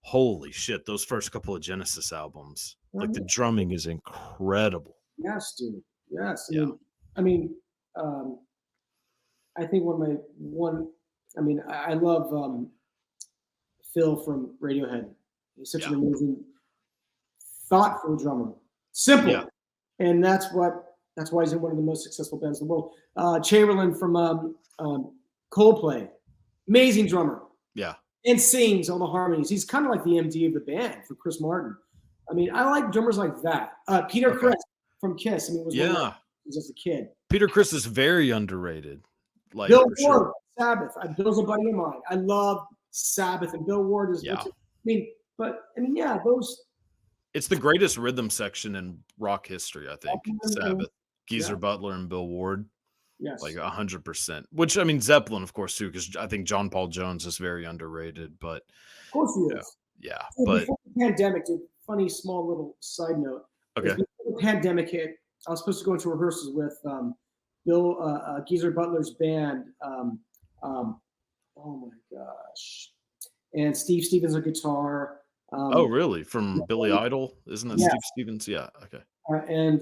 holy shit, those first couple of Genesis albums, like the Mhm. drumming is incredible. Yes, dude. Yes. Yeah. I mean, um, I think I love Phil from Radiohead. He's such Yeah. an amazing, thoughtful drummer. Yeah. Simple, and that's why he's in one of the most successful bands in the world. Chamberlain from Coldplay, amazing drummer, Yeah. and sings all the harmonies. He's kind of like the MD of the band for Chris Martin. I mean, I like drummers like that. Peter Okay. Criss from Kiss. I mean, was one of my Yeah. as a kid. Peter Criss is very underrated. Like Bill for Ward, sure. Sabbath. Bill's a buddy of mine. I love Sabbath, and Bill Ward is. Yeah. Yeah, those. It's the greatest rhythm section in rock history, I think. Sabbath, Yeah, Geezer Butler and Bill Ward. yes, Like 100%. Which I mean, Zeppelin, of course, too, because I think John Paul Jones is very underrated. But of course he yeah, is. yeah. So But before the pandemic, dude, funny small little side note. okay, Before the pandemic hit, I was supposed to go into rehearsals with Bill Geezer Butler's band. Oh my gosh, and Steve Stevens on guitar. oh really? From Billy Idol, isn't that Yes, Steve Stevens? Yeah. Okay. and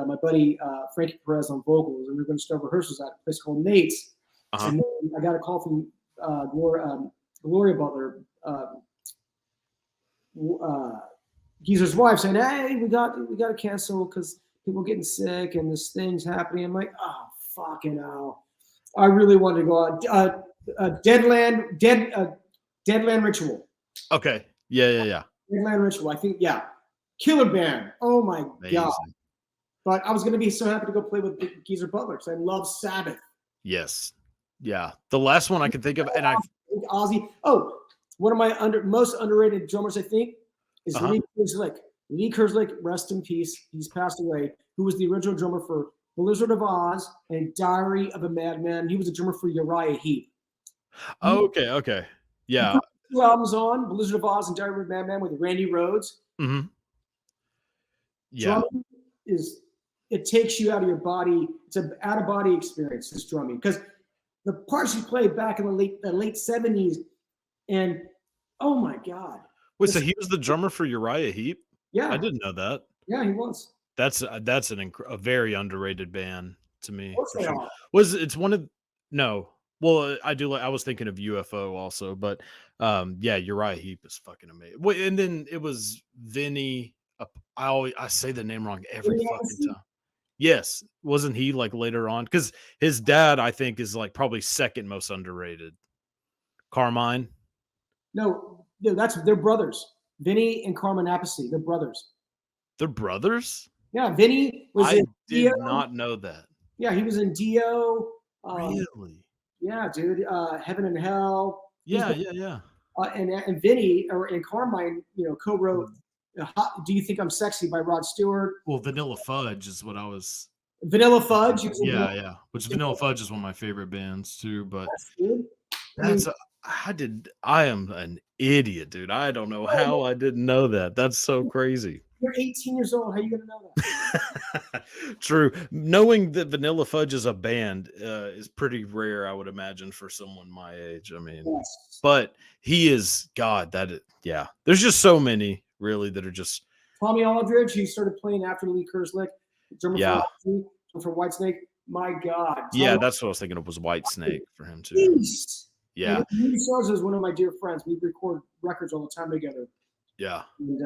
my buddy Frankie Perez on vocals, and we were going to start rehearsals at a place called Nate's. Uh-huh. And then I got a call from Gloria Butler, Geezer's wife, saying, "Hey, we got to cancel because people are getting sick and this thing's happening." I'm like, "Oh, fucking hell!" I really wanted to go out. Deadland Ritual. Okay. Yeah. Deadland Ritual. I think, yeah, killer band. Oh my god! Amazing. But I was going to be so happy to go play with Geezer Butler because I love Sabbath. Yes. Yeah. The last one I can think of, and Ozzy. Oh, one of my most underrated drummers, I think, is Uh-huh. Lee Kerslake. Lee Kerslake, rest in peace. He's passed away. Who was the original drummer for Blizzard of Oz and Diary of a Madman. He was a drummer for Uriah Heep. Okay. Yeah. 2 albums on Blizzard of Oz and Diary of a Madman with Randy Rhoads. Mm-hmm. Yeah. Drumming it takes you out of your body. It's an out of body experience. This drumming, because the parts he played back in the late 70s, and oh my god. Wait, so he was the drummer for Uriah Heep? Yeah. I didn't know that. Yeah, he was. That's a very underrated band to me. Of course For they sure. are. It's one of no. Well, I do like. I was thinking of UFO also, but yeah, Uriah Heep is fucking amazing. Wait, and then it was Vinny. I say the name wrong every fucking time. Yes, wasn't he like later on? Because his dad, I think, is like probably second most underrated. Carmine. No, they're brothers. Vinny and Carmen Appice, they're brothers. They're brothers. Yeah, Vinny was I in did Dio. not know that. Yeah, he was in Dio. Really? Yeah, dude. Heaven and Hell. Yeah. And Vinny and Carmine, co-wrote "Do You Think I'm Sexy" by Rod Stewart. Well, Vanilla Fudge is what I was. Vanilla Fudge. Yeah. Which Vanilla Fudge is one of my favorite bands too. But Yes, I am an idiot, dude. I don't know how I didn't know that. That's so crazy. You're 18 years old. How are you gonna know that? True. Knowing that Vanilla Fudge is a band is pretty rare, I would imagine, for someone my age. I mean, Yes. but he is God. Yeah. There's just so many really that are just. Tommy Aldridge, he started playing after Lee Kerslake, drummer for Whitesnake. My God. Yeah, that's what I was thinking of was White Snake for him too. Beast. Yeah. Rudy Sarza is one of my dear friends. We record records all the time together. Yeah. And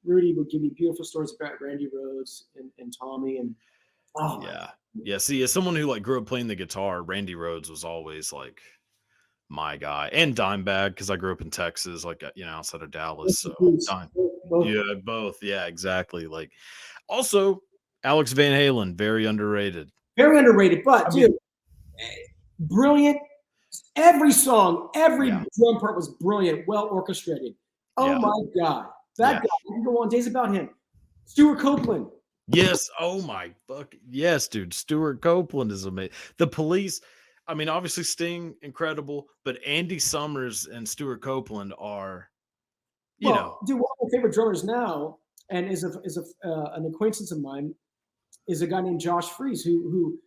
Rudy would give me beautiful stories about Randy Rhoads and Tommy. And yeah. See, as someone who like grew up playing the guitar, Randy Rhoads was always like my guy, and Dimebag because I grew up in Texas, like outside of Dallas. So both. Yeah, exactly. Like also Alex Van Halen, very underrated. Very underrated, but dude, brilliant. Every song, every drum part was brilliant, well orchestrated. Oh my God. That guy, you can go on days about him. Stuart Copeland. Yes. Oh my fuck. Yes, dude. Stuart Copeland is amazing. The Police. I mean, obviously Sting, incredible, but Andy Summers and Stuart Copeland are, dude, one of my favorite drummers now, and is an acquaintance of mine, is a guy named Josh Freese who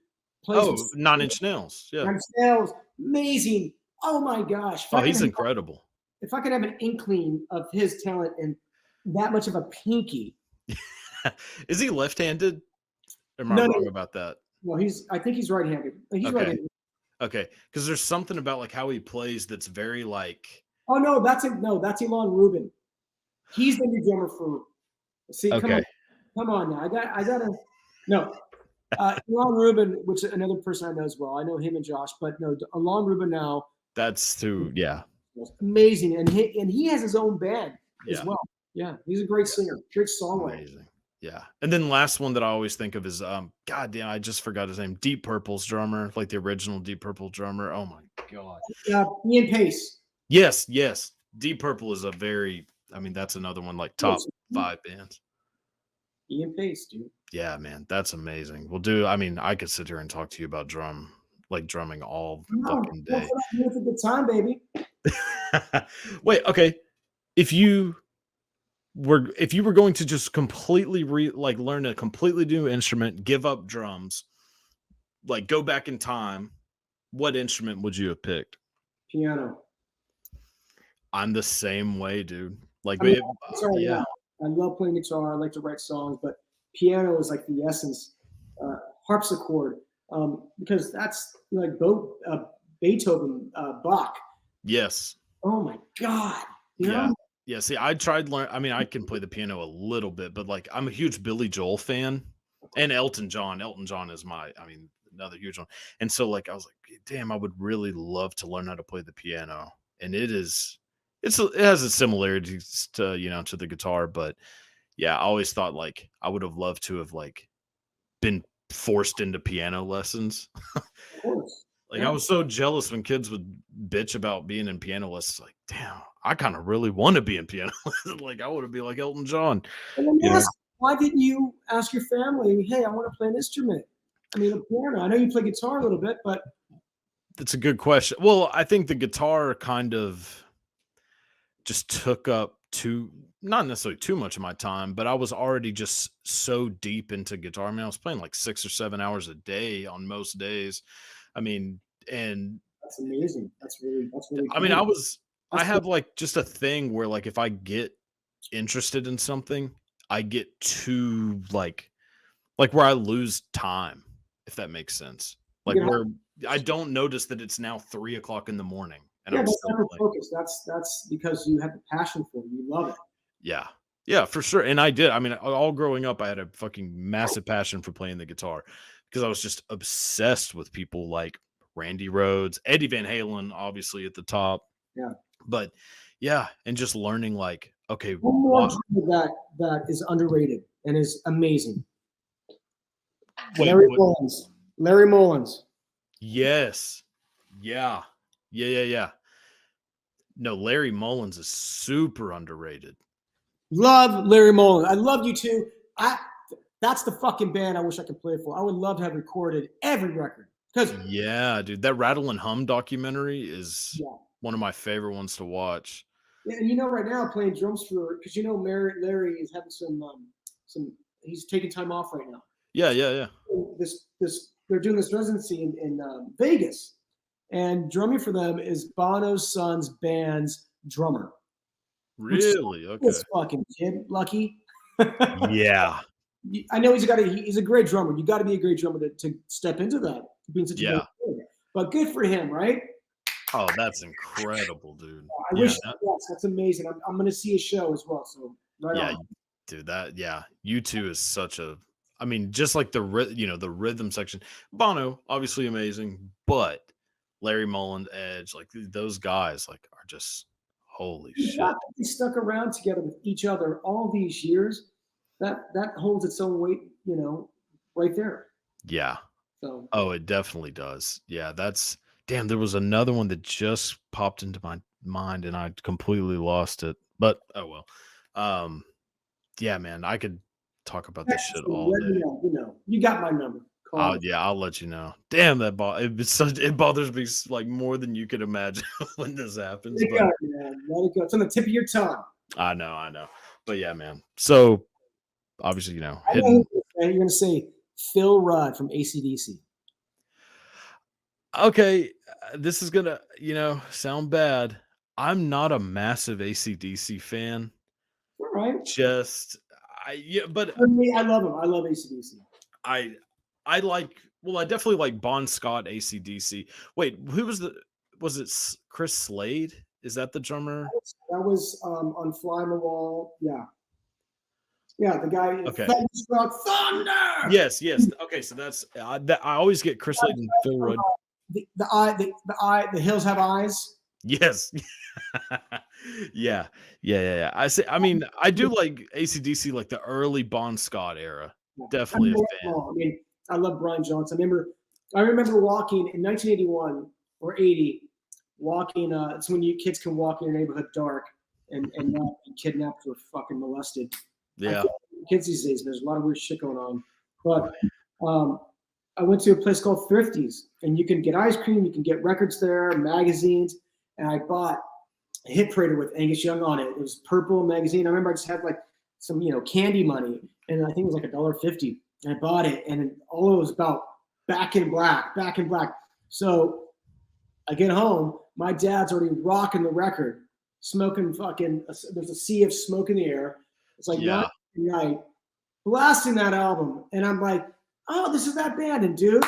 plays. Nine Inch Nails. Yeah. 9 Inch Nails, amazing. Oh my gosh. Oh, he's incredible. if I could have an inkling of his talent and that much of a pinky. Is he left-handed? Am I No, wrong no, about that? no. I think he's right-handed. He's Okay. right-handed. Okay. Because there's something about like how he plays that's very like. Oh no, that's Elon Rubin. He's the new drummer for. See, Okay. come on now. I gotta. No, Elon Rubin, which is another person I know as well. I know him and Josh, but no, Elon Rubin now. That's too. Yeah. Amazing, and he has his own band as Yeah. well. Yeah, he's a great singer, great songwriter. Amazing. Yeah. And then last one that I always think of is God damn, I just forgot his name. Deep Purple's drummer, like the original Deep Purple drummer. Oh my God. Ian Pace. Yes, yes. Deep Purple is that's another one like top 5 bands. Ian Pace, dude. Yeah, man, that's amazing. Well, dude, I could sit here and talk to you about drumming all fucking day. It's a good time, baby. Wait, okay. If you were going to just completely learn a completely new instrument, give up drums, like go back in time, what instrument would you have picked? Piano. I'm the same way, dude. Like, yeah. I love playing guitar. I like to write songs, but piano is like the essence. Harpsichord, because that's like Beethoven, Bach. Yes. Oh my God. You know? Yeah. See, I tried I can play the piano a little bit, but like I'm a huge Billy Joel fan and Elton John. Elton John is another huge one. And so like I was like, damn, I would really love to learn how to play the piano. And it has its similarities to, to the guitar, but yeah, I always thought like I would have loved to have like been forced into piano lessons. Of course. Like I was so jealous when kids would bitch about being in piano lessons. Like, damn, I kind of really want to be in piano lessons. Like I want to be like Elton John. Why didn't you ask your family, hey, I want to play an instrument? I mean, a piano. I know you play guitar a little bit, but that's a good question. Well, I think the guitar kind of just took up not necessarily too much of my time, but I was already just so deep into guitar. I mean, I was playing like 6 or 7 hours a day on most days. I mean, and that's amazing. That's really cool. I mean, I have like just a thing where like if I get interested in something, I get too like where I lose time, if that makes sense. Like where I don't notice that it's now 3:00 in the morning. And I'm still focused. That's because you have the passion for it. You love it. Yeah. Yeah, for sure. And I did. I mean, all growing up, I had a fucking massive passion for playing the guitar because I was just obsessed with people like Randy Rhoads, Eddie Van Halen, obviously at the top. Yeah. But yeah, and just learning like, okay, one more that is underrated and is amazing. Larry Mullins. Yes. Yeah. Yeah. No, Larry Mullins is super underrated. Love Larry Mullins. I love you too. That's the fucking band I wish I could play for. I would love to have recorded every record. Yeah, dude, that Rattle and Hum documentary is one of my favorite ones to watch. Yeah, and right now playing drums because Larry is having some he's taking time off right now. Yeah. They're doing this residency in Vegas, and drumming for them is Bono's son's band's drummer. Really? Okay. This fucking kid, Lucky. Yeah. I know he's a great drummer. You got to be a great drummer to step into that. Being such a great player. But good for him, right? Oh, that's incredible, dude. I wish that's amazing. I'm going to see a show as well. So on. Dude, U2 is such a. I mean, just like the rhythm section. Bono, obviously amazing, but Larry Mullen, Edge, like those guys, like are just holy shit. They stuck around together with each other all these years. That holds its own weight, right there. Yeah. So. Oh, it definitely does. Yeah, damn. There was another one that just popped into my mind, and I completely lost it. But oh well. Yeah, man, I could talk about this shit all day. You got my number. Yeah, I'll let you know. Damn, it bothers me like more than you could imagine when this happens. Let it go, man. Let it go. It's on the tip of your tongue. I know. But yeah, man. So obviously, you're gonna say Phil Rudd from AC/DC. Okay, this is gonna, sound bad. I'm not a massive AC/DC fan. All right. Just but For me, I love him. I love AC/DC. I I like well, I definitely like Bon Scott AC/DC. Wait, who was it Chris Slade? Is that the drummer? That was on Fly on the Wall. Yeah. Yeah, the guy Okay. Thunderstruck Thunder. Yes. Okay, so that's I always get Chris Slade and Phil Rudd. The hills have eyes. Yes. Yeah. I mean, I do like AC/DC, like the early Bon Scott era. Definitely a fan. I mean, I love Brian Johnson. I remember walking in 1981 or 80, walking. It's when you kids can walk in your neighborhood dark and not be kidnapped or fucking molested. Yeah. Kids these days, there's a lot of weird shit going on. But I went to a place called Thrifty's, and you can get ice cream, you can get records there, magazines, and I bought a Hit Parader with Angus Young on it. It was purple magazine. I remember I just had like some, candy money, and I think it was like $1.50. And I bought it, and all it was about Back in Black. So I get home, my dad's already rocking the record, smoking fucking. There's a sea of smoke in the air. It's like night, blasting that album, and I'm like, oh, this is that band, and dude,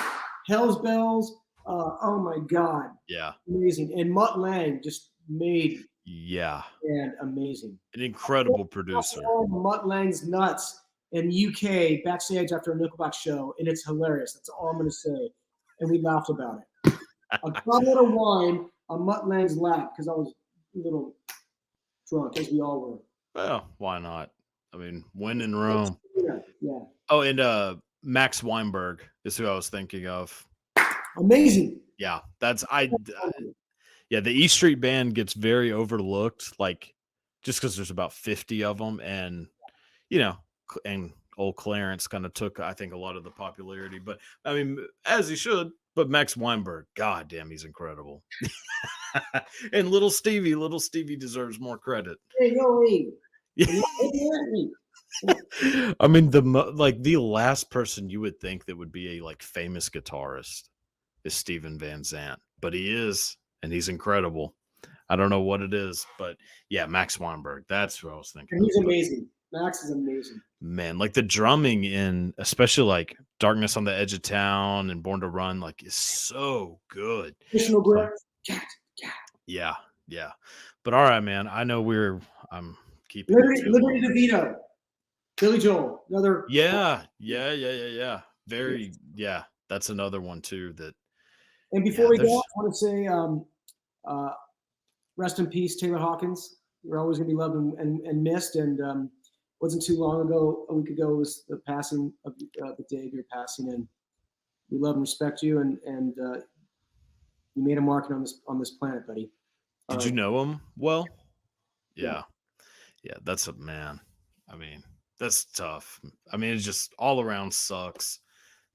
Hell's Bells. Oh my god, Yeah. amazing. And Mutt Lange just made and amazing. An incredible producer. Mutt Lange's nuts in UK backstage after a Nickelback show, and it's hilarious. That's all I'm gonna say. And we laughed about it. A goblet of wine on Mutt Lange's lap because I was a little drunk, as we all were. Well, why not? I mean, when in Rome. Yeah. Oh, and Max Weinberg is who I was thinking of. Amazing. Yeah, the E Street Band gets very overlooked, like just because there's about 50 of them, and and old Clarence kind of took, I think, a lot of the popularity. But I mean, as he should. But Max Weinberg, god damn, he's incredible. And little Stevie deserves more credit. Hey, yo, I mean, the last person you would think that would be a famous guitarist is Steven Van Zandt, but he is, and he's incredible. I don't know what it is, but yeah, Max Weinberg. That's who I was thinking. And he's amazing. Max is amazing. Man, like the drumming in, especially like Darkness on the Edge of Town and Born to Run, is so good. Yeah. But all right, man. I know I'm keeping Liberty DeVito. Billy Joel, another. Yeah. Very, that's another one too. That. And before we go, I want to say, rest in peace, Taylor Hawkins. You're always gonna be loved and missed. And wasn't too long ago, a week ago, was the passing of the day of your passing, and we love and respect you. And you made a mark on this planet, buddy. Did you know him well? Yeah, that's a man. I mean, that's tough. I mean, it just all around sucks.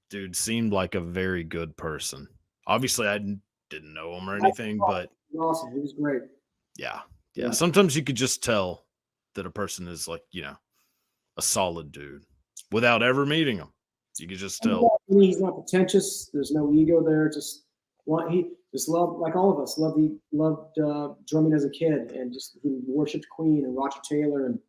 Dude seemed like a very good person. Obviously, I didn't know him or anything, but awesome. He was great. Yeah. Sometimes you could just tell that a person is a solid dude without ever meeting him. You could just tell. He's not pretentious. There's no ego there. He just loved, like all of us, loved drumming as a kid, and just he worshipped Queen and Roger Taylor and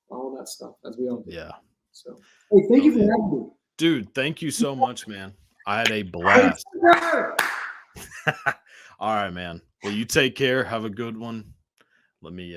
all of that stuff, as we all do. Yeah. So, hey, thank you for having me, dude. Thank you so much, man. I had a blast. All right, man. Well, you take care. Have a good one. Let me